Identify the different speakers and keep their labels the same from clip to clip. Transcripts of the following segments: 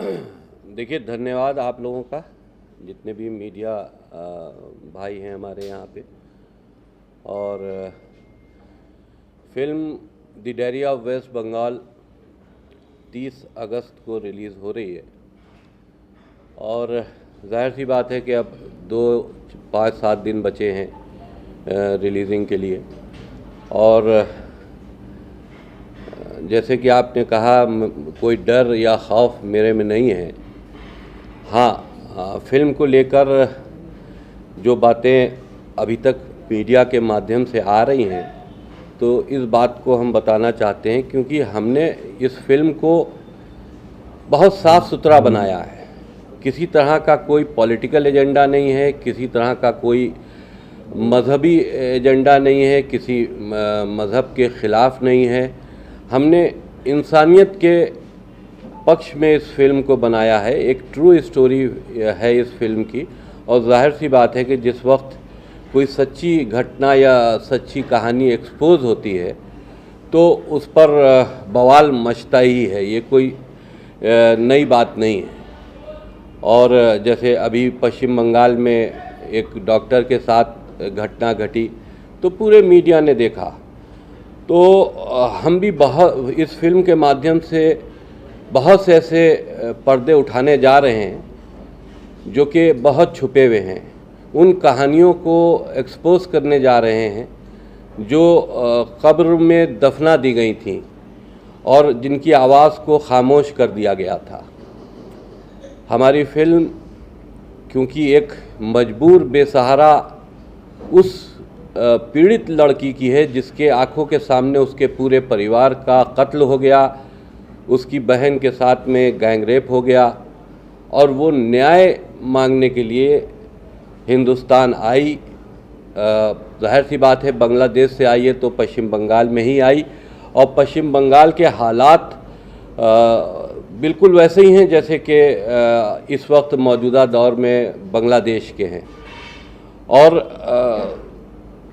Speaker 1: देखिए, धन्यवाद आप लोगों का, जितने भी मीडिया भाई हैं हमारे यहाँ पे। और film the diary of West Bengal 30 अगस्त को रिलीज़ हो रही है और जाहिर सी बात है कि अब 5-7 दिन बचे हैं रिलीजिंग के लिए। और जैसे कि आपने कहा, कोई डर या खौफ मेरे में नहीं है। हाँ, फिल्म को लेकर जो बातें अभी तक मीडिया के माध्यम से आ रही हैं, तो इस बात को हम बताना चाहते हैं, क्योंकि हमने इस फिल्म को बहुत साफ़ सुथरा बनाया है। किसी तरह का कोई पॉलिटिकल एजेंडा नहीं है, किसी तरह का कोई मजहबी एजेंडा नहीं है, किसी मज़हब के ख़िलाफ़ नहीं है। हमने इंसानियत के पक्ष में इस फिल्म को बनाया है। एक ट्रू स्टोरी है इस फिल्म की। और जाहिर सी बात है कि जिस वक्त कोई सच्ची घटना या सच्ची कहानी एक्सपोज होती है तो उस पर बवाल मचता ही है, ये कोई नई बात नहीं है। और जैसे अभी पश्चिम बंगाल में एक डॉक्टर के साथ घटना घटी तो पूरे मीडिया ने देखा। तो हम भी इस फिल्म के माध्यम से बहुत से ऐसे पर्दे उठाने जा रहे हैं जो कि बहुत छुपे हुए हैं। उन कहानियों को एक्सपोज करने जा रहे हैं जो कब्र में दफना दी गई थीं और जिनकी आवाज़ को खामोश कर दिया गया था। हमारी फिल्म क्योंकि एक मजबूर बेसहारा उस पीड़ित लड़की की है जिसके आंखों के सामने उसके पूरे परिवार का कत्ल हो गया, उसकी बहन के साथ में गैंगरेप हो गया और वो न्याय मांगने के लिए हिंदुस्तान आई। जाहिर सी बात है, बांग्लादेश से आई है तो पश्चिम बंगाल में ही आई। और पश्चिम बंगाल के हालात बिल्कुल वैसे ही हैं जैसे कि इस वक्त मौजूदा दौर में बांग्लादेश के हैं। और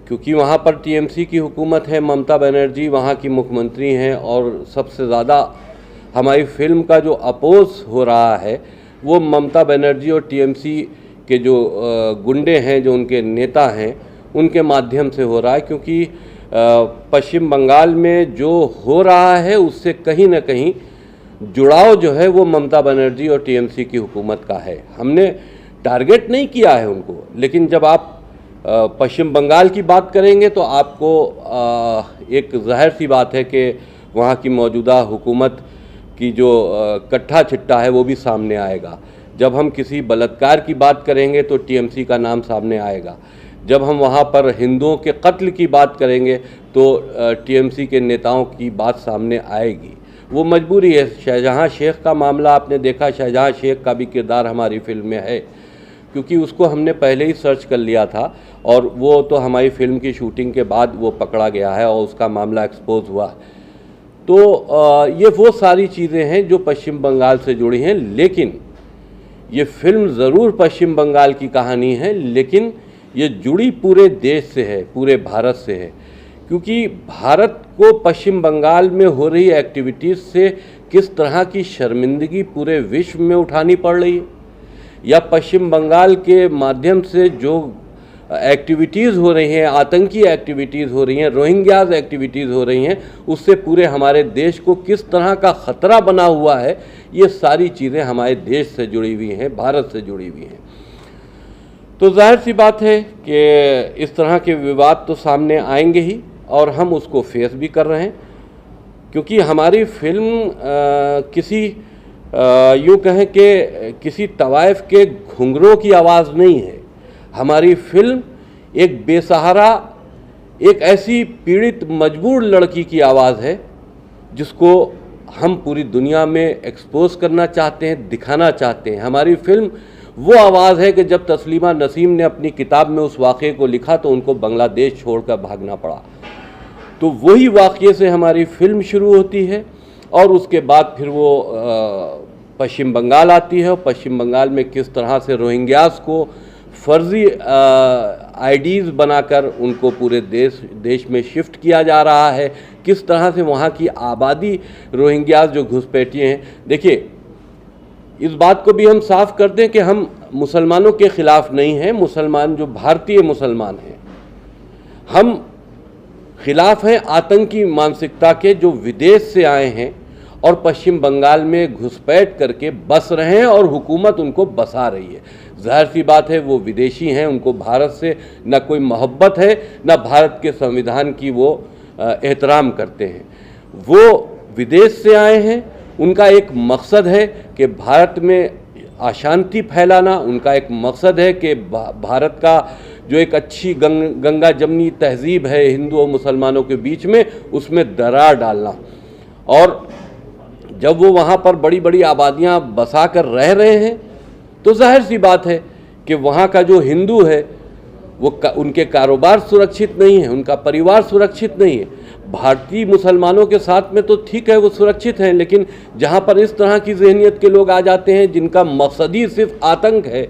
Speaker 1: क्योंकि वहाँ पर टीएमसी की हुकूमत है, ममता बनर्जी वहाँ की मुख्यमंत्री हैं, और सबसे ज़्यादा हमारी फिल्म का जो अपोज हो रहा है वो ममता बनर्जी और टीएमसी के जो गुंडे हैं, जो उनके नेता हैं, उनके माध्यम से हो रहा है। क्योंकि पश्चिम बंगाल में जो हो रहा है उससे कहीं ना कहीं जुड़ाव जो है वो ममता बनर्जी और टीएमसी की हुकूमत का है। हमने टारगेट नहीं किया है उनको, लेकिन जब आप पश्चिम बंगाल की बात करेंगे तो आपको एक जाहिर सी बात है कि वहाँ की मौजूदा हुकूमत की जो कट्ठा चिट्ठा है वो भी सामने आएगा। जब हम किसी बलात्कार की बात करेंगे तो टीएमसी का नाम सामने आएगा। जब हम वहाँ पर हिंदुओं के कत्ल की बात करेंगे तो टीएमसी के नेताओं की बात सामने आएगी। वो मजबूरी है। शाहजहाँ शेख का मामला आपने देखा, शाहजहाँ शेख का भी किरदार हमारी फिल्म में है, क्योंकि उसको हमने पहले ही सर्च कर लिया था और वो तो हमारी फिल्म की शूटिंग के बाद वो पकड़ा गया है और उसका मामला एक्सपोज हुआ। तो ये वो सारी चीज़ें हैं जो पश्चिम बंगाल से जुड़ी हैं। लेकिन ये फिल्म ज़रूर पश्चिम बंगाल की कहानी है, लेकिन ये जुड़ी पूरे देश से है, पूरे भारत से है। क्योंकि भारत को पश्चिम बंगाल में हो रही एक्टिविटीज़ से किस तरह की शर्मिंदगी पूरे विश्व में उठानी पड़ रही है, या पश्चिम बंगाल के माध्यम से जो एक्टिविटीज़ हो रही हैं, आतंकी एक्टिविटीज़ हो रही हैं, रोहिंग्याज एक्टिविटीज़ हो रही हैं, उससे पूरे हमारे देश को किस तरह का ख़तरा बना हुआ है, ये सारी चीज़ें हमारे देश से जुड़ी हुई हैं, भारत से जुड़ी हुई हैं। तो जाहिर सी बात है कि इस तरह के विवाद तो सामने आएंगे ही, और हम उसको फेस भी कर रहे हैं। क्योंकि हमारी फिल्म किसी यूँ कहें कि किसी तवाइफ के घुंघरों की आवाज़ नहीं है। हमारी फिल्म एक बेसहारा, एक ऐसी पीड़ित मजबूर लड़की की आवाज़ है जिसको हम पूरी दुनिया में एक्सपोज करना चाहते हैं, दिखाना चाहते हैं। हमारी फिल्म वो आवाज़ है कि जब तस्लीमा नसीम ने अपनी किताब में उस वाक़े को लिखा तो उनको बांग्लादेश छोड़कर भागना पड़ा। तो वही वाक़े से हमारी फिल्म शुरू होती है और उसके बाद फिर वो पश्चिम बंगाल आती है। और पश्चिम बंगाल में किस तरह से रोहिंग्यास को फर्जी आईडीज़ बनाकर उनको पूरे देश में शिफ्ट किया जा रहा है, किस तरह से वहाँ की आबादी रोहिंग्यास जो घुसपैठिए हैं। देखिए, इस बात को भी हम साफ कर दें कि हम मुसलमानों के ख़िलाफ़ नहीं हैं। मुसलमान जो भारतीय मुसलमान हैं, हम खिलाफ़ हैं आतंकी मानसिकता के, जो विदेश से आए हैं और पश्चिम बंगाल में घुसपैठ करके बस रहे हैं और हुकूमत उनको बसा रही है। ज़ाहिर सी बात है वो विदेशी हैं, उनको भारत से न कोई मोहब्बत है, न भारत के संविधान की वो एहतराम करते हैं। वो विदेश से आए हैं, उनका एक मकसद है कि भारत में अशांति फैलाना, उनका एक मकसद है कि भारत का जो एक अच्छी गंगा जमनी तहजीब है हिंदू और मुसलमानों के बीच में, उसमें दरार डालना। और जब वो वहाँ पर बड़ी बड़ी आबादियाँ बसा कर रह रहे हैं तो जाहिर सी बात है कि वहाँ का जो हिंदू है वो उनके कारोबार सुरक्षित नहीं है, उनका परिवार सुरक्षित नहीं है। भारतीय मुसलमानों के साथ में तो ठीक है वो सुरक्षित हैं, लेकिन जहाँ पर इस तरह की जहनीत के लोग आ जाते हैं जिनका मकसद ही सिर्फ आतंक है,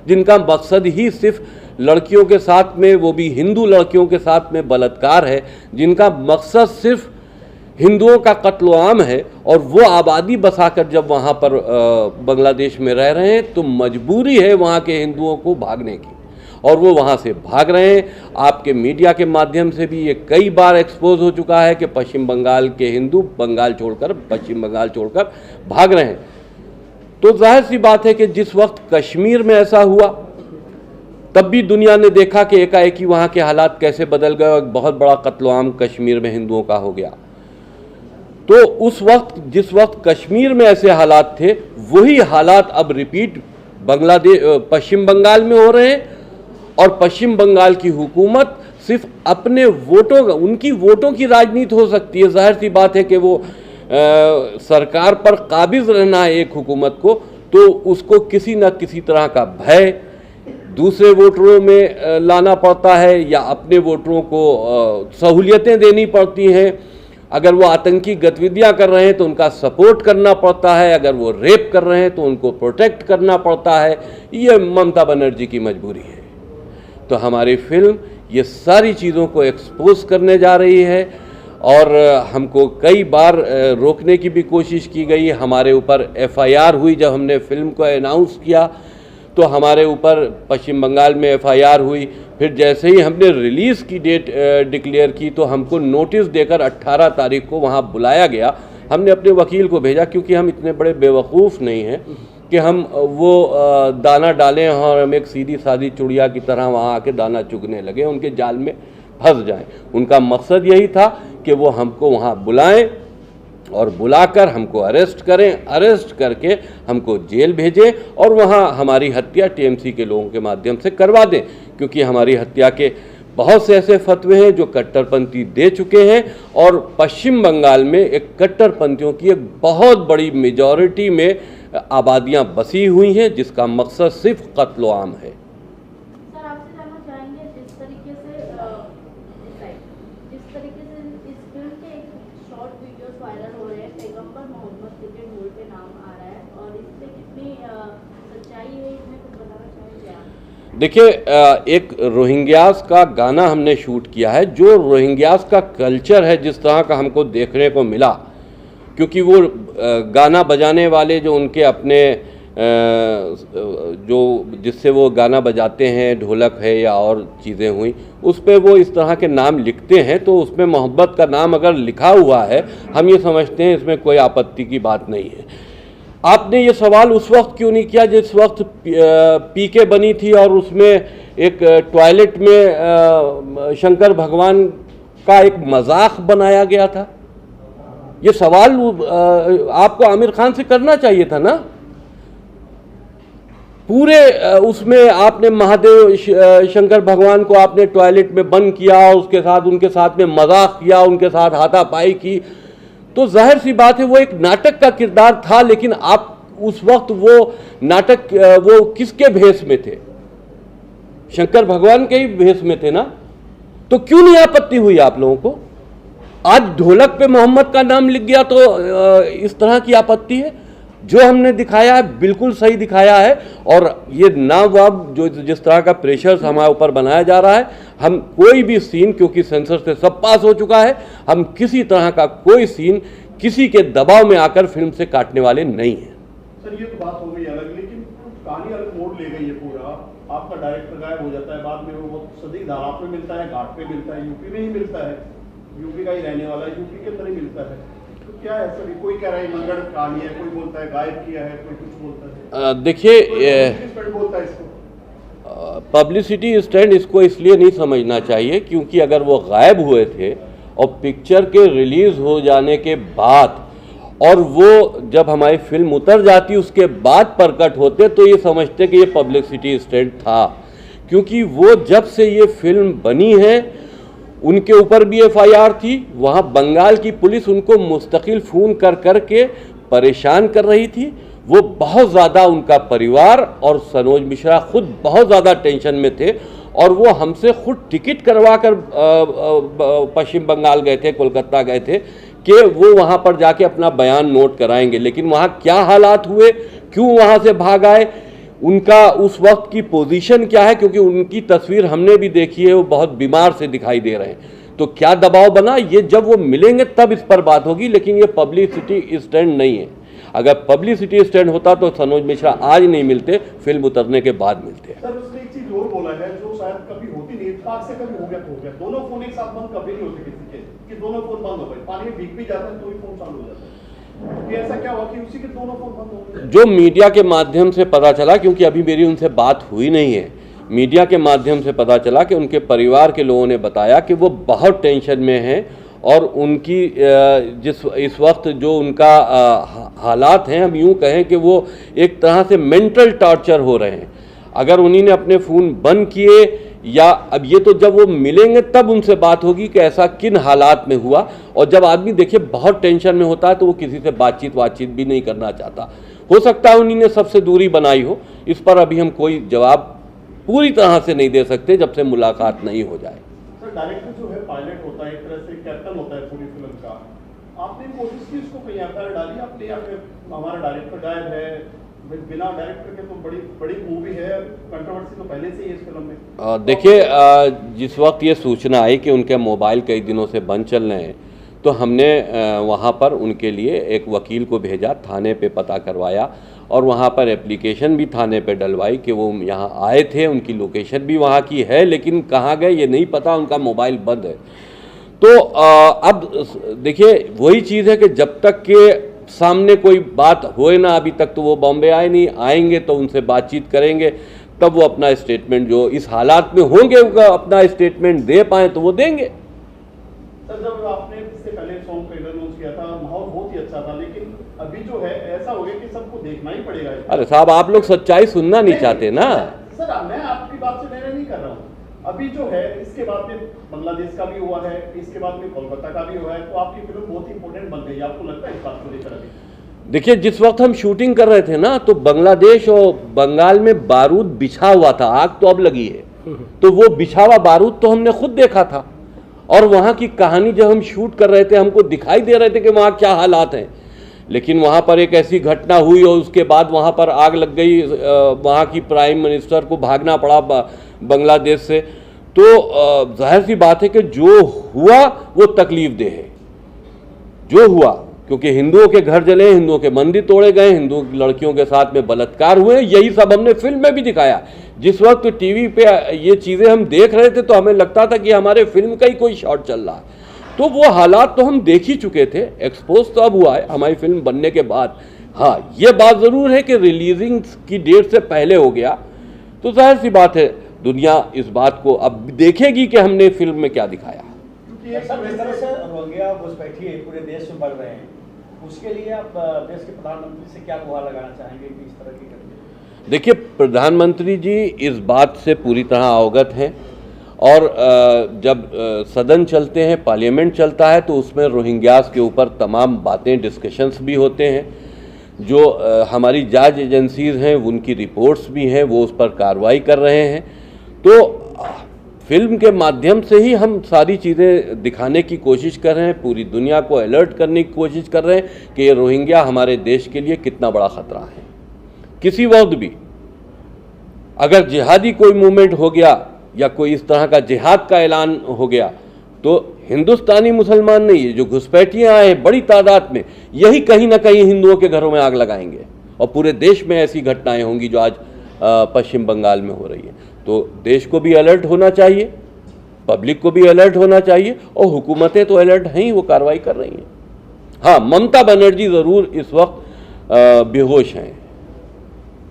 Speaker 1: जिनका मकसद ही सिर्फ लड़कियों के साथ में, वो भी हिंदू लड़कियों के साथ में बलात्कार है, जिनका मकसद सिर्फ हिंदुओं का कत्ल-ए-आम है, और वो आबादी बसाकर जब वहाँ पर बांग्लादेश में रह रहे हैं तो मजबूरी है वहाँ के हिंदुओं को भागने की, और वो वहाँ से भाग रहे हैं। आपके मीडिया के माध्यम से भी ये कई बार एक्सपोज हो चुका है कि पश्चिम बंगाल के हिंदू बंगाल छोड़कर, पश्चिम बंगाल छोड़कर भाग रहे हैं। तो जाहिर सी बात है कि जिस वक्त कश्मीर में ऐसा हुआ तब भी दुनिया ने देखा कि एकाएक ही वहाँ के हालात कैसे बदल गए और बहुत बड़ा कत्ल-ए-आम कश्मीर में हिंदुओं का हो गया। तो उस वक्त, जिस वक्त कश्मीर में ऐसे हालात थे, वही हालात अब रिपीट पश्चिम बंगाल में हो रहे हैं, और पश्चिम बंगाल की हुकूमत सिर्फ अपने वोटों, उनकी वोटों की राजनीति हो सकती है। जाहिर सी बात है कि वो सरकार पर काबिज रहना है एक हुकूमत को, तो उसको किसी न किसी तरह का भय दूसरे वोटरों में लाना पड़ता है, या अपने वोटरों को सहूलियतें देनी पड़ती हैं। अगर वो आतंकी गतिविधियां कर रहे हैं तो उनका सपोर्ट करना पड़ता है, अगर वो रेप कर रहे हैं तो उनको प्रोटेक्ट करना पड़ता है। ये ममता बनर्जी की मजबूरी है। तो हमारी फिल्म ये सारी चीज़ों को एक्सपोज करने जा रही है, और हमको कई बार रोकने की भी कोशिश की गई। हमारे ऊपर FIR हुई जब हमने फिल्म को अनाउंस किया, तो हमारे ऊपर पश्चिम बंगाल में FIR हुई। फिर जैसे ही हमने रिलीज़ की डेट डिक्लेयर की तो हमको नोटिस देकर 18 तारीख को वहाँ बुलाया गया। हमने अपने वकील को भेजा, क्योंकि हम इतने बड़े बेवकूफ़ नहीं हैं कि हम वो दाना डालें और हम एक सीधी सादी चुड़िया की तरह वहाँ आके दाना चुगने लगे, उनके जाल में फंस जाएं। उनका मकसद यही था कि वो हमको वहाँ बुलाएं और बुलाकर हमको अरेस्ट करें, अरेस्ट करके हमको जेल भेजें, और वहाँ हमारी हत्या TMC के लोगों के माध्यम से करवा दें, क्योंकि हमारी हत्या के बहुत से ऐसे फतवे हैं जो कट्टरपंथी दे चुके हैं। और पश्चिम बंगाल में एक कट्टरपंथियों की एक बहुत बड़ी मेजॉरिटी में आबादियां बसी हुई हैं, जिसका मकसद सिर्फ कत्ल-ए-आम है।
Speaker 2: सर, आपसे जानना चाहेंगे, जिस तरीके से इस फिल्म के एक शॉर्ट वीडियोस वायरल हो रहे हैं, पैगंबर मोहम्मद क्रिकेट बोर्ड पे नाम आ रहा है, और इससे कितनी सच्चाई है, इसमें कुछ बताना चाहेंगे आप?
Speaker 1: देखिए, एक रोहिंग्यास का गाना हमने शूट किया है। जो रोहिंग्यास का कल्चर है, जिस तरह का हमको देखने को मिला, क्योंकि वो गाना बजाने वाले जो उनके अपने जो जिससे वो गाना बजाते हैं, ढोलक है या और चीज़ें हुई, उस पर वो इस तरह के नाम लिखते हैं, तो उसमें मोहब्बत का नाम अगर लिखा हुआ है, हम ये समझते हैं इसमें कोई आपत्ति की बात नहीं है। आपने ये सवाल उस वक्त क्यों नहीं किया जिस वक्त PK बनी थी और उसमें एक टॉयलेट में शंकर भगवान का एक मजाक बनाया गया था? ये सवाल आपको आमिर खान से करना चाहिए था ना। पूरे उसमें आपने महादेव शंकर भगवान को आपने टॉयलेट में बंद किया, उसके साथ उनके साथ में मजाक किया, उनके साथ हाथापाई की। तो जाहिर सी बात है वो एक नाटक का किरदार था, लेकिन आप उस वक्त वो नाटक वो किसके भेष में थे? शंकर भगवान के ही भेष में थे ना। तो क्यों नहीं आपत्ति हुई आप लोगों को? आज ढोलक पे मोहम्मद का नाम लिख गया तो इस तरह की आपत्ति है? जो हमने दिखाया है बिल्कुल सही दिखाया है, और ये ना वाब जो जिस तरह का प्रेशर हमारे ऊपर बनाया जा रहा है, हम कोई भी सीन, क्योंकि सेंसर से सब पास हो चुका है, हम किसी तरह का कोई सीन किसी के दबाव में आकर फिल्म से काटने वाले नहीं हैं।
Speaker 3: सर ये तो बात हो गई अलग, लेकिन कहानी अलग मोड़ ले गई है पूरा। आपका डायरेक्टर गायब हो जाता है, बाद में वो सदी धाराप में मिलता है, घाट पे मिलता है, यूपी में ही मिलता है, यूपी का ही रहने वाला है, यूपी के अंदर ही मिलता है। तो क्या है सर, कोई कह रहा है मंगल कहानी है, कोई बोलता है गायब किया है, कोई कुछ बोलता है।
Speaker 1: देखिए
Speaker 3: बोलता है इसको
Speaker 1: पब्लिसिटी स्टैंड इसको इसलिए नहीं समझना चाहिए क्योंकि अगर वो गायब हुए थे और पिक्चर के रिलीज़ हो जाने के बाद और वो जब हमारी फिल्म उतर जाती उसके बाद प्रकट होते तो ये समझते कि ये पब्लिसिटी स्टैंड था, क्योंकि वो जब से ये फिल्म बनी है उनके ऊपर भी एफआईआर थी। वहाँ बंगाल की पुलिस उनको मुस्तकिल फ़ोन कर कर के परेशान कर रही थी। वो बहुत ज़्यादा, उनका परिवार और सनोज मिश्रा खुद बहुत ज़्यादा टेंशन में थे और वो हमसे खुद टिकट करवा कर पश्चिम बंगाल गए थे, कोलकाता गए थे कि वो वहाँ पर जाके अपना बयान नोट कराएंगे। लेकिन वहाँ क्या हालात हुए, क्यों वहाँ से भाग आए, उनका उस वक्त की पोजीशन क्या है, क्योंकि उनकी तस्वीर हमने भी देखी है, वो बहुत बीमार से दिखाई दे रहे हैं। तो क्या दबाव बना, ये जब वो मिलेंगे तब इस पर बात होगी, लेकिन ये पब्लिसिटी स्टैंड नहीं है। अगर पब्लिसिटी स्टैंड होता तो सनोज मिश्रा आज नहीं मिलते, फिल्म उतरने के बाद मिलते।
Speaker 3: सर उसने एक चीज और बोला है जो शायद कभी होती नहीं, इत्तेफाक से कभी हो गया तो हो गया, दोनों फोन एक साथ बंद कभी नहीं होते किसी के, कि दोनों फोन बंद हो गए, पानी में भीग भी जाता है तो ही फोन चालू हो जाता है। तो ऐसा क्या हुआ कि उसी के दोनों फोन बंद हो गए?
Speaker 1: जो मीडिया के माध्यम से पता चला, क्योंकि अभी मेरी उनसे बात हुई नहीं है, मीडिया के माध्यम से पता चला कि उनके परिवार के लोगों ने बताया कि वो बहुत टेंशन में हैं और उनकी इस वक्त जो उनका हालात हैं, हम यूँ कहें कि वो एक तरह से मेंटल टॉर्चर हो रहे हैं। अगर उन्हीं ने अपने फ़ोन बंद किए या अब ये तो जब वो मिलेंगे तब उनसे बात होगी कि ऐसा किन हालात में हुआ। और जब आदमी देखिए बहुत टेंशन में होता है तो वो किसी से बातचीत भी नहीं करना चाहता। हो सकता है उन्हीं ने सबसे दूरी बनाई हो, इस पर अभी हम कोई जवाब पूरी तरह से नहीं दे सकते जब से मुलाकात नहीं हो जाए।
Speaker 3: सर डायरेक्टर जो है पायलट होता है, एक तरह से कैप्टन होता है पूरी फिल्म का। आपने कोशिश की उसको कहीं एफआईआर डाली आपने, या फिर हमारा डायरेक्टर गायब है, बिना डायरेक्टर के तो बड़ी मूवी है, कंट्रोवर्सी तो पहले से ही इस फिल्म में।
Speaker 1: देखिए जिस वक्त ये सूचना आई कि उनके मोबाइल कई दिनों से बंद चल रहे हैं तो हमने वहाँ पर उनके लिए एक वकील को भेजा, थाने पे पता करवाया और वहाँ पर एप्लीकेशन भी थाने पे डलवाई कि वो यहाँ आए थे, उनकी लोकेशन भी वहाँ की है, लेकिन कहाँ गए ये नहीं पता, उनका मोबाइल बंद है। तो अब देखिए वही चीज़ है कि जब तक के सामने कोई बात होए ना, अभी तक तो वो बॉम्बे आए नहीं, आएंगे तो उनसे बातचीत करेंगे, तब वो अपना स्टेटमेंट जो इस हालात में होंगे अपना स्टेटमेंट दे पाए तो वो देंगे।
Speaker 3: सर जब आपने इससे पहले सॉन्ग ट्रेलर लॉन्च किया था, माहौल बहुत ही अच्छा था, लेकिन अभी जो है ऐसा हो गया कि सबको देखना ही पड़ेगा।
Speaker 1: अरे साहब आप लोग सच्चाई सुनना नहीं चाहते ना।
Speaker 3: सर मैं आपकी बात से मैंने नहीं कर रहा हूँ, अभी जो है इसके बाद में बांग्लादेश का भी हुआ है, इसके बाद में कोलकाता का भी हुआ है, तो आपकी फिल्म बहुत इंपॉर्टेंट बन गई। आपको लगता है इस बात को लेकर? अभी
Speaker 1: देखिए जिस वक्त हम शूटिंग कर रहे थे ना तो बांग्लादेश और बंगाल में बारूद बिछा हुआ था, आग तो अब लगी है, तो वो बिछा हुआ बारूद तो हमने खुद देखा था और वहाँ की कहानी जब हम शूट कर रहे थे हमको दिखाई दे रहे थे कि वहाँ क्या हालात हैं। लेकिन वहाँ पर एक ऐसी घटना हुई और उसके बाद वहाँ पर आग लग गई, वहाँ की प्राइम मिनिस्टर को भागना पड़ा बांग्लादेश से। तो जाहिर सी बात है कि जो हुआ वो तकलीफ दे है, जो हुआ, क्योंकि हिंदुओं के घर जले, हिंदुओं के मंदिर तोड़े गए, हिंदू लड़कियों के साथ में बलात्कार हुए, यही सब हमने फिल्म में भी दिखाया। जिस वक्त टीवी पे ये चीज़ें हम देख रहे थे तो हमें लगता था कि हमारे फिल्म का ही कोई शॉट चल रहा है। तो वो हालात तो हम देख ही चुके थे, एक्सपोज तो अब हुआ है हमारी फिल्म बनने के बाद। हाँ ये बात ज़रूर है कि रिलीजिंग की डेट से पहले हो गया, तो जाहिर सी बात है दुनिया इस बात को अब देखेगी कि हमने फिल्म में क्या दिखाया।
Speaker 4: जिस तरह से रोहिंग्या घुसपैठिए पूरे देश में बढ़ रहे हैं, उसके लिए आप देश के प्रधानमंत्री से क्या गुहार लगाना चाहेंगे कि इस तरह की करके?
Speaker 1: देखिए प्रधानमंत्री जी इस बात से पूरी तरह अवगत हैं और जब सदन चलते हैं, पार्लियामेंट चलता है तो उसमें रोहिंग्यास के ऊपर तमाम बातें, डिस्कशंस भी होते हैं। जो हमारी जांच एजेंसीज हैं उनकी रिपोर्ट्स भी हैं, वो उस पर कार्रवाई कर रहे हैं। तो फिल्म के माध्यम से ही हम सारी चीज़ें दिखाने की कोशिश कर रहे हैं, पूरी दुनिया को अलर्ट करने की कोशिश कर रहे हैं कि ये रोहिंग्या हमारे देश के लिए कितना बड़ा ख़तरा है। किसी वक्त भी अगर जिहादी कोई मूवमेंट हो गया या कोई इस तरह का जिहाद का ऐलान हो गया तो हिंदुस्तानी मुसलमान नहीं है, जो घुसपैठियाँ आए बड़ी तादाद में, यही कहीं ना कहीं हिंदुओं के घरों में आग लगाएंगे और पूरे देश में ऐसी घटनाएं होंगी जो आज पश्चिम बंगाल में हो रही हैं। तो देश को भी अलर्ट होना चाहिए, पब्लिक को भी अलर्ट होना चाहिए, और हुकूमतें तो अलर्ट हैं ही, वो कार्रवाई कर रही हैं। हाँ, ममता बनर्जी ज़रूर इस वक्त बेहोश हैं,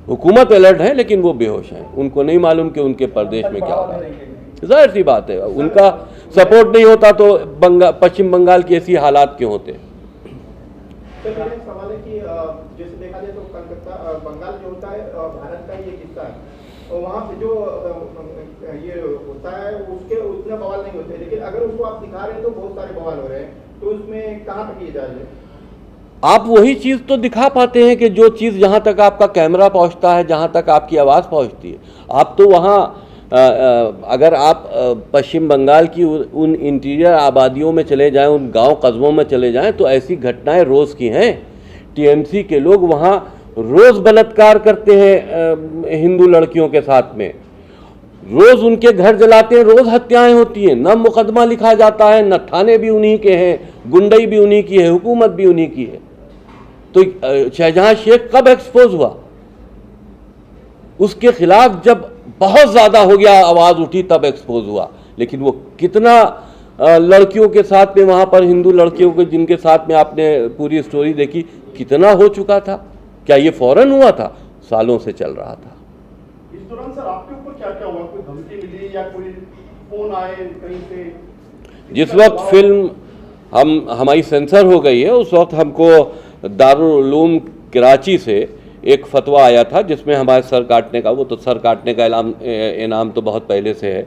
Speaker 1: हुकूमत अलर्ट है लेकिन वो बेहोश हैं, उनको नहीं मालूम कि उनके प्रदेश में क्या हो रहा है। जाहिर सी बात है, उनका सपोर्ट नहीं होता तो पश्चिम बंगाल की ऐसी हालात क्यों होते।
Speaker 5: तो मेरा एक सवाल है कि जैसे देखा जाए तो कलकत्ता बंगाल जो होता है भारत का ये हिस्सा है, और वहाँ पे जो ये होता है उसके उतने बवाल नहीं होते, लेकिन अगर उसको आप दिखा रहे हैं तो बहुत सारे बवाल हो रहे हैं, तो उसमें कहाँ तक ये जायज़ है?
Speaker 1: आप वही चीज़ तो दिखा पाते हैं कि जो चीज़ जहाँ तक आपका कैमरा पहुँचता है, जहाँ तक आपकी आवाज़ पहुँचती है। आप तो वहाँ अगर आप पश्चिम बंगाल की उन इंटीरियर आबादियों में चले जाएं, उन गांव कस्बों में चले जाएं, तो ऐसी घटनाएं रोज़ की हैं। टीएमसी के लोग वहाँ रोज़ बलात्कार करते हैं हिंदू लड़कियों के साथ में, रोज़ उनके घर जलाते हैं, रोज़ हत्याएं होती हैं, न मुकदमा लिखा जाता है, न थाने भी उन्हीं के हैं, गुंडई भी उन्हीं की है, हुकूमत भी उन्हीं की है। तो शाहजहां शेख कब एक्सपोज हुआ? उसके खिलाफ जब बहुत ज़्यादा हो गया, आवाज़ उठी, तब एक्सपोज हुआ। लेकिन वो कितना लड़कियों के साथ में, वहाँ पर हिंदू लड़कियों के जिनके साथ में आपने पूरी स्टोरी देखी, कितना हो चुका था? क्या ये फौरन हुआ था? सालों से चल रहा था।
Speaker 3: इस दौरान सर आपके ऊपर क्या क्या हुआ? कोई धमकी मिली या कोई फोन आए कहीं से?
Speaker 1: जिस वक्त फिल्म हमारी सेंसर हो गई है, उस वक्त हमको दारुल उलूम कराची से एक फतवा आया था जिसमें हमारे सर काटने का, वो तो सर काटने का इनाम तो बहुत पहले से है,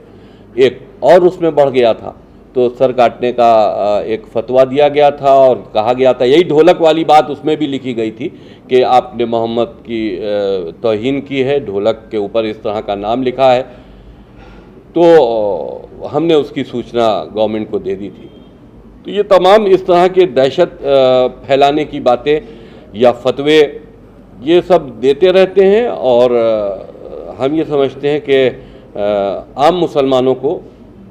Speaker 1: एक और उसमें बढ़ गया था, तो सर काटने का एक फतवा दिया गया था और कहा गया था, यही ढोलक वाली बात उसमें भी लिखी गई थी कि आपने मोहम्मद की तौहीन की है, ढोलक के ऊपर इस तरह का नाम लिखा है। तो हमने उसकी सूचना गवर्नमेंट को दे दी थी। तो ये तमाम इस तरह के दहशत फैलाने की बातें या फतवे ये सब देते रहते हैं, और हम ये समझते हैं कि आम मुसलमानों को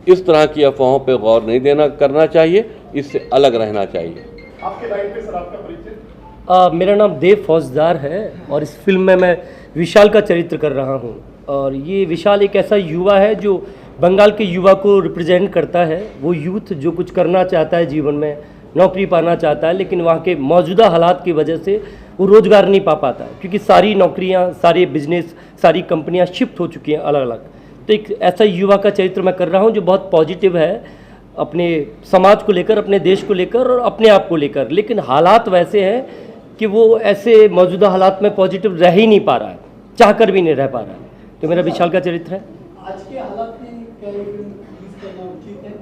Speaker 1: इस तरह की अफवाहों पे गौर नहीं करना चाहिए, इससे अलग रहना चाहिए।
Speaker 3: आपके लाइन पे सर आपका परिचय?
Speaker 6: मेरा नाम देव फौजदार है और इस फिल्म में मैं विशाल का चरित्र कर रहा हूँ। और ये विशाल एक ऐसा युवा है जो बंगाल के युवा को रिप्रेजेंट करता है। वो यूथ जो कुछ करना चाहता है जीवन में, नौकरी पाना चाहता है, लेकिन वहाँ के मौजूदा हालात की वजह से वो रोज़गार नहीं पा पाता है, क्योंकि सारी नौकरियाँ, सारे बिजनेस, सारी कंपनियाँ शिफ्ट हो चुकी हैं अलग अलग। तो एक ऐसा युवा का चरित्र मैं कर रहा हूँ जो बहुत पॉजिटिव है अपने समाज को लेकर, अपने देश को लेकर और अपने आप को लेकर। लेकिन हालात वैसे हैं कि वो ऐसे मौजूदा हालात में पॉजिटिव रह ही नहीं पा रहा है, चाह कर भी नहीं रह पा रहा है। तो मेरा विशाल का चरित्र है।
Speaker 7: आज के हालात में क्या ये फिल्म रिलीज करना उचित है,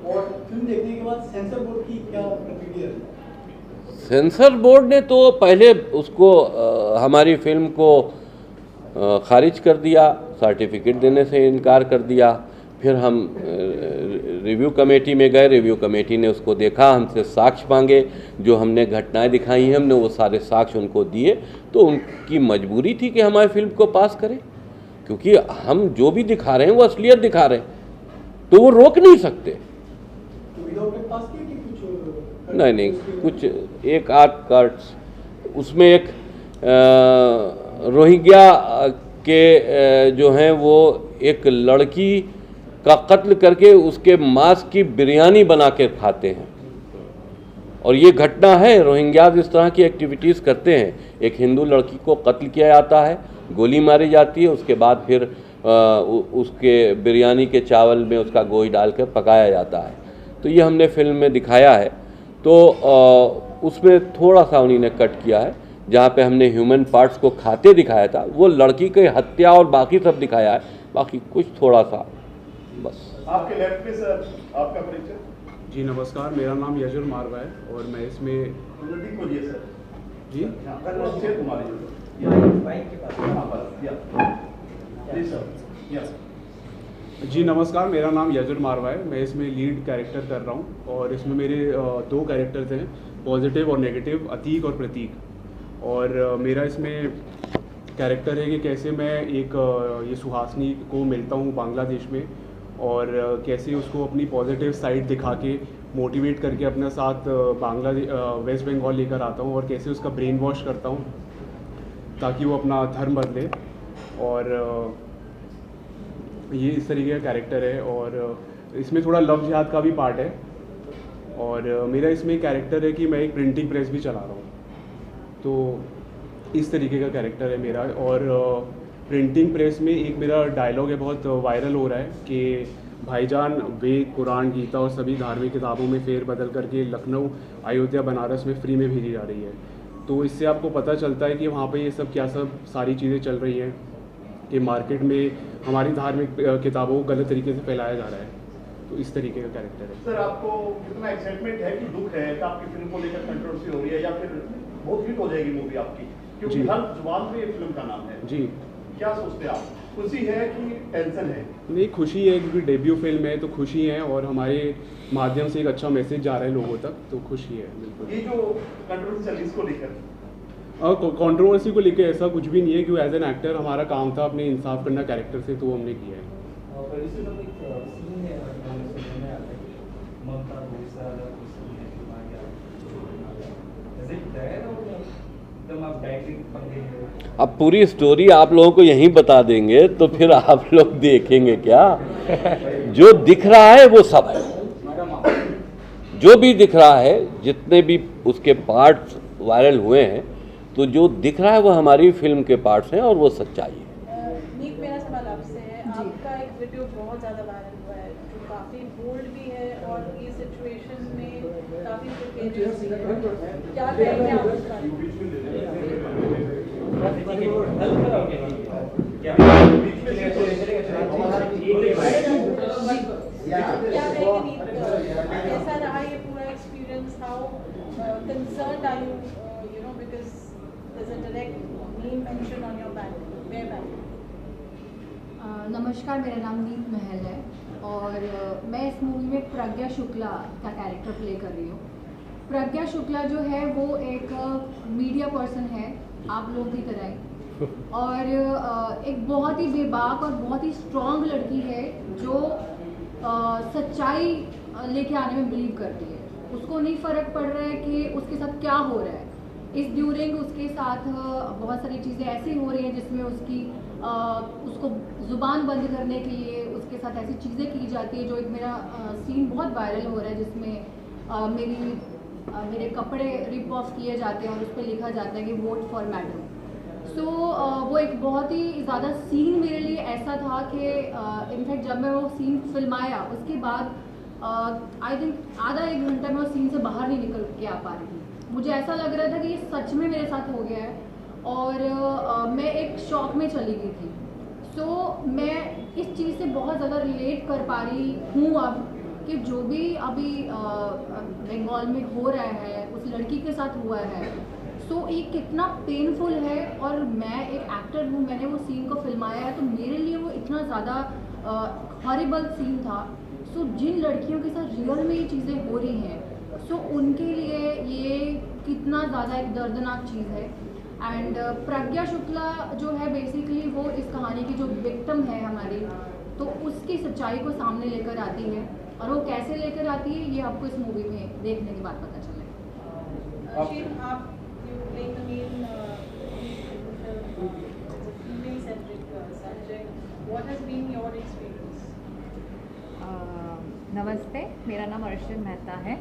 Speaker 7: और फिल्म देखने के बाद सेंसर बोर्ड की क्या प्रतिक्रिया है?
Speaker 1: सेंसर बोर्ड ने तो पहले उसको हमारी फिल्म को खारिज कर दिया, सर्टिफिकेट देने से इनकार कर दिया। फिर हम रिव्यू कमेटी में गए, रिव्यू कमेटी ने उसको देखा, हमसे साक्ष्य मांगे, जो हमने घटनाएं दिखाई हैं हमने वो सारे साक्ष्य उनको दिए। तो उनकी मजबूरी थी कि हमारी फिल्म को पास करें, क्योंकि हम जो भी दिखा रहे हैं वो असलियत दिखा रहे हैं, तो वो रोक नहीं सकते। नहीं, कुछ एक आध कट्स उसमें, एक रोहिंग्या के जो हैं वो एक लड़की का कत्ल करके उसके मांस की बिरयानी बना के खाते हैं, और ये घटना है। रोहिंग्याज इस तरह की एक्टिविटीज़ करते हैं। एक हिंदू लड़की को कत्ल किया जाता है, गोली मारी जाती है, उसके बाद फिर उसके बिरयानी के चावल में उसका गोश्त डालकर पकाया जाता है। तो ये हमने फिल्म में दिखाया है। तो उसमें थोड़ा सा उन्हीं ने कट किया है, जहाँ पे हमने ह्यूमन पार्ट्स को खाते दिखाया था, वो लड़की की हत्या और बाकी सब दिखाया है, बाकी कुछ थोड़ा सा बस।
Speaker 3: आपके लेफ्ट पे सर आपका परिचय?
Speaker 8: जी नमस्कार, मेरा नाम यजुर मारवा है और मैं इसमें
Speaker 3: नजदीक को सर
Speaker 8: जी
Speaker 3: अक्षय कुमार
Speaker 8: जी नमस्कार, मेरा नाम यजुर मारवा है। मैं इसमें लीड कैरेक्टर कर रहा हूँ और इसमें मेरे दो कैरेक्टर्स हैं, पॉजिटिव और नेगेटिव, अतीक और प्रतीक। और मेरा इसमें कैरेक्टर है कि कैसे मैं एक ये सुहासिनी को मिलता हूँ बांग्लादेश में, और कैसे उसको अपनी पॉजिटिव साइड दिखा के मोटिवेट करके अपने साथ वेस्ट बंगाल लेकर आता हूँ, और कैसे उसका ब्रेन वॉश करता हूँ। ताकि वो अपना धर्म बदले। और ये इस तरीके का कैरेक्टर है। और इसमें थोड़ा लव जिहाद का भी पार्ट है। और मेरा इसमें कैरेक्टर है कि मैं एक प्रिंटिंग प्रेस भी चला रहा हूँ, तो इस तरीके का कैरेक्टर है मेरा। और प्रिंटिंग प्रेस में एक मेरा डायलॉग है, बहुत वायरल हो रहा है कि भाईजान वेद, कुरान, गीता और सभी धार्मिक किताबों में फेर बदल करके लखनऊ, अयोध्या, बनारस में फ्री में भेजी जा रही है। तो इससे आपको पता चलता है कि वहाँ पे ये सब क्या सब सारी चीज़ें चल रही हैं कि मार्केट में हमारी धार्मिक किताबों को गलत तरीके से फैलाया जा रहा है। तो इस तरीके का कैरेक्टर है।
Speaker 3: सर, आपको कितना एक्साइटमेंट है कि दुख है कि आपकी फिल्म को लेकर कंट्रोवर्सी हो रही है, या फिर बहुत हिट हो जाएगी मूवी आपकी, क्योंकि हर जुबान पे ये फिल्म का नाम है
Speaker 8: जी?
Speaker 3: क्या सोचते हैं आप? खुशी है कि टेंशन है?
Speaker 8: नहीं, खुशी है क्योंकि डेब्यू फिल्म है तो खुशी है, और हमारे माध्यम से एक अच्छा मैसेज जा रहा है लोगों तक, तो खुशी है बिल्कुल।
Speaker 3: ये जो कंट्रोवर्सी चल रही इसको लेकर,
Speaker 8: कंट्रोवर्सी को लेकर ऐसा कुछ भी नहीं है, क्योंकि एज एन एक्टर हमारा काम था अपने इंसाफ करना कैरेक्टर से, तो वो हमने किया है।
Speaker 1: अब पूरी स्टोरी आप लोगों को यहीं बता देंगे तो फिर आप लोग देखेंगे क्या? जो दिख रहा है वो सब है, जो भी दिख रहा है, जितने भी उसके पार्ट्स वायरल हुए हैं, तो जो दिख रहा है वो हमारी फिल्म के पार्ट्स हैं और वो सच्चाई है।
Speaker 2: नीक, मेरा सवाल आपसे है, आपका एक वीडियो बहुत ज़्यादा वायरल हुआ है जो काफ़ी बोल्ड भी है और ये सिचुएशन में काफ़ी प्रिपेरियस भी है, क्या कहेंगे आप इस बारे में? कैसा रहा ये पूरा experience? How concerned are you no because there's a direct name mentioned on your banner?
Speaker 9: नमस्कार, मेरा नाम नीत महल है और मैं इस मूवी में प्रज्ञा शुक्ला का कैरेक्टर प्ले कर रही हूँ। प्रज्ञा शुक्ला जो है वो एक मीडिया पर्सन है आप लोगों की तरह ही, और एक बहुत ही बेबाक और बहुत ही स्ट्रॉन्ग लड़की है जो सच्चाई लेके आने में बिलीव करती है। उसको नहीं फ़र्क पड़ रहा है कि उसके साथ क्या हो रहा है। इस ड्यूरिंग उसके साथ बहुत सारी चीज़ें ऐसी हो रही हैं जिसमें उसको ज़ुबान बंद करने के लिए उसके साथ ऐसी चीज़ें की जाती है। जो एक मेरा सीन बहुत वायरल हो रहा है जिसमें मेरे कपड़े रिप ऑफ किए जाते हैं और उस पर लिखा जाता है कि वोट फॉर मैडम। सो वो एक बहुत ही ज़्यादा सीन मेरे लिए ऐसा था कि इनफैक्ट जब मैं वो सीन फिल्माया उसके बाद आई थिंक आधा एक घंटा मैं उस सीन से बाहर नहीं निकल के आ पा रही थी। मुझे ऐसा लग रहा था कि ये सच में मेरे साथ हो गया है और मैं एक शॉक में चली गई थी। सो मैं इस चीज़ से बहुत ज़्यादा रिलेट कर पा रही हूँ अब कि जो भी अभी बंगाल में हो रहा है उस लड़की के साथ हुआ है, सो ये कितना पेनफुल है। और मैं एक एक्टर हूँ, मैंने वो सीन को फिल्माया है, तो मेरे लिए वो इतना ज़्यादा हॉरिबल सीन था। सो जिन लड़कियों के साथ रियल में ये चीज़ें हो रही हैं, सो उनके लिए ये कितना ज़्यादा एक दर्दनाक चीज़ है। एंड प्रज्ञा शुक्ला जो है बेसिकली वो इस कहानी की जो विक्टिम है हमारी, तो उसकी सच्चाई को सामने लेकर आती है, और वो कैसे लेकर आती है ये आपको इस मूवी में देखने के बाद पता चलेगा।
Speaker 2: शील, आप you playing the main female-centric subject. What has been your experience?
Speaker 10: नमस्ते, मेरा नाम अर्शद मेहता है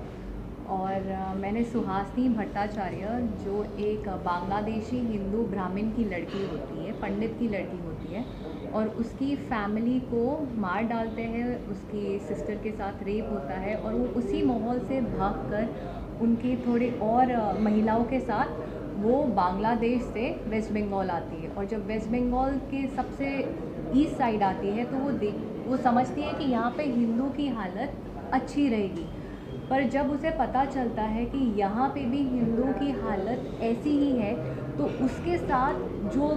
Speaker 10: और मैंने सुहासिनी भट्टाचार्य जो एक बांग्लादेशी हिंदू ब्राह्मण की लड़की होती है, पंडित की लड़की होती है, और उसकी फैमिली को मार डालते हैं, उसकी सिस्टर के साथ रेप होता है और वो उसी माहौल से भागकर उनके थोड़े और महिलाओं के साथ वो बांग्लादेश से वेस्ट बंगाल आती है। और जब वेस्ट बंगाल के सबसे ईस्ट साइड आती है तो वो समझती है कि यहाँ पे हिंदू की हालत अच्छी रहेगी, पर जब उसे पता चलता है कि यहाँ पे भी हिंदू की हालत ऐसी ही है, तो उसके साथ जो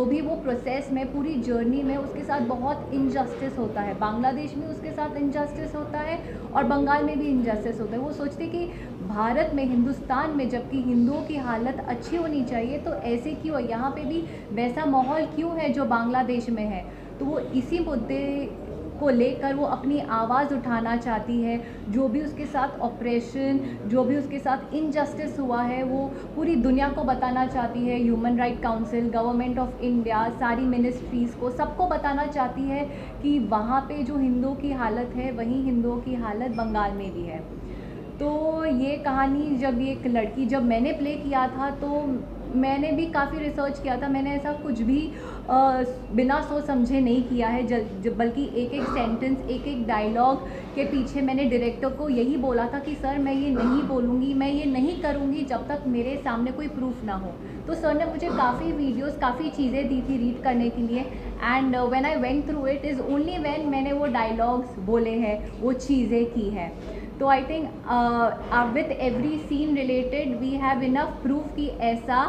Speaker 10: भी वो प्रोसेस में पूरी जर्नी में उसके साथ बहुत इनजस्टिस होता है। बांग्लादेश में उसके साथ इनजस्टिस होता है और बंगाल में भी इनजस्टिस होता है। वो सोचती कि भारत में, हिंदुस्तान में जबकि हिंदुओं की हालत अच्छी होनी चाहिए, तो ऐसे क्यों, यहाँ पे भी वैसा माहौल क्यों है जो बांग्लादेश में है। तो वो इसी मुद्दे को लेकर वो अपनी आवाज़ उठाना चाहती है। जो भी उसके साथ ऑपरेशन, जो भी उसके साथ इनजस्टिस हुआ है, वो पूरी दुनिया को बताना चाहती है। Human right council, government of India, सारी मिनिस्ट्रीज़ को, सबको बताना चाहती है कि वहाँ पे जो हिंदुओं की हालत है वहीं हिंदुओं की हालत बंगाल में भी है। तो ये कहानी जब मैंने प्ले किया था तो मैंने भी काफ़ी रिसर्च किया था। मैंने ऐसा कुछ भी बिना सोच समझे नहीं किया है, बल्कि एक एक सेंटेंस, एक एक डायलॉग के पीछे मैंने डायरेक्टर को यही बोला था कि सर मैं ये नहीं बोलूँगी, मैं ये नहीं करूँगी जब तक मेरे सामने कोई प्रूफ ना हो। तो सर ने मुझे काफ़ी वीडियोस, काफ़ी चीज़ें दी थी रीड करने के लिए। And when I went through it is only when मैंने वो डायलॉग्स बोले हैं, वो चीज़ें की हैं। तो I think with every scene related we have enough proof कि ऐसा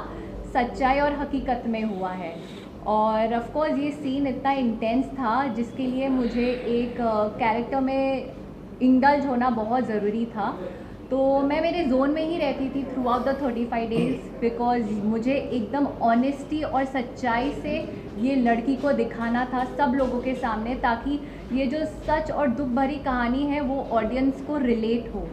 Speaker 10: सच्चाई और हकीकत में हुआ है। और ऑफ कोर्स ये सीन इतना इंटेंस था जिसके लिए मुझे एक कैरेक्टर में इंडल्ज होना बहुत ज़रूरी था। तो मैं मेरे जोन में ही रहती थी through out the 35 days, because मुझे एकदम ऑनेस्टी और सच्चाई से ये लड़की को दिखाना था सब लोगों के सामने, ताकि ये जो सच और दुख भरी कहानी है वो ऑडियंस को रिलेट हो।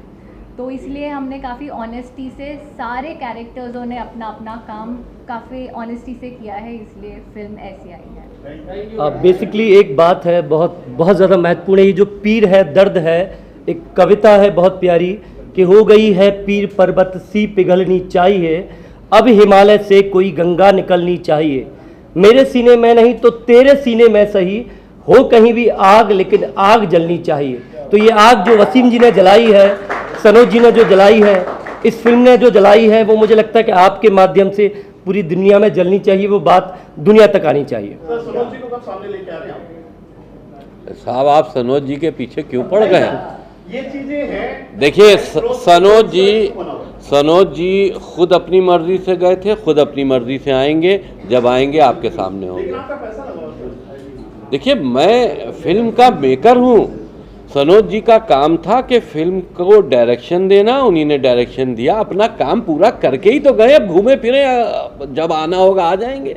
Speaker 10: तो इसलिए हमने काफ़ी ऑनेस्टी से, सारे कैरेक्टर्सों ने अपना अपना काम काफ़ी ऑनेस्टी से किया है, इसलिए फिल्म ऐसी आई है।
Speaker 6: बेसिकली एक बात है बहुत बहुत ज़्यादा महत्वपूर्ण है, ये जो पीर है, दर्द है, एक कविता है बहुत प्यारी कि हो गई है पीर पर्वत सी पिघलनी चाहिए, अब हिमालय से कोई गंगा निकलनी चाहिए। मेरे सीने में नहीं तो तेरे सीने में सही, हो कहीं भी आग लेकिन आग जलनी चाहिए। तो ये आग जो वसीम जी ने जलाई है, सनोज जी ने जो जलाई है, इस फिल्म ने जो जलाई है, वो मुझे लगता है कि आपके माध्यम से पूरी दुनिया में जलनी चाहिए, वो बात दुनिया तक आनी चाहिए।
Speaker 3: सनोज जी को कब सामने लेके आ रहे हैं
Speaker 1: साहब? आप सनोज जी के पीछे क्यों पड़ गए हैं?
Speaker 3: ये चीजें हैं।
Speaker 1: देखिए सनोज जी खुद अपनी मर्जी से गए थे, खुद अपनी मर्जी से आएंगे, जब आएंगे आपके सामने होंगे। देखिए मैं फिल्म का मेकर हूँ, सनोज जी का काम था कि फिल्म को डायरेक्शन देना, उन्हीं ने डायरेक्शन दिया, अपना काम पूरा करके ही तो गए। अब घूमे फिरे, जब आना होगा आ जाएंगे।